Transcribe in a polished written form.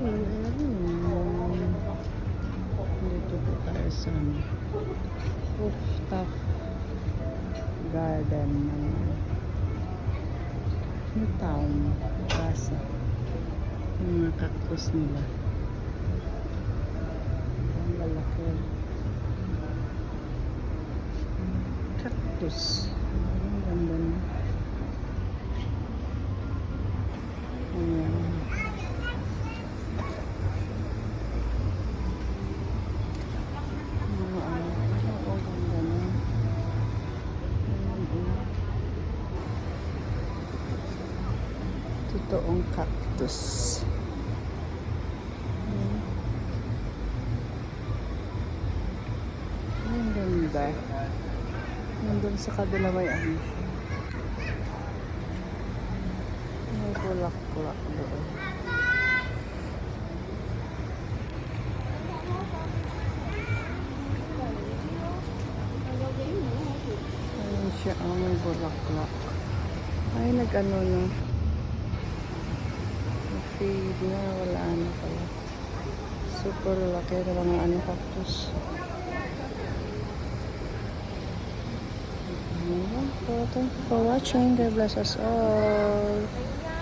Dito po tayo sa rooftop garden ng New Town Plaza. Yung mga cactus nila. Ang lalaki. Cactus. Ang ganda na. Ayan. Totoong cactus. Ang ganda. Nandun sa kabila may ano. May bulak-bulak doon. Ayun siya. Oh, may bulak-bulak. Ay, nag-ano na. Feed na, wala na pala. Super laki na mga ano cactus. Thank you for watching. God bless us all.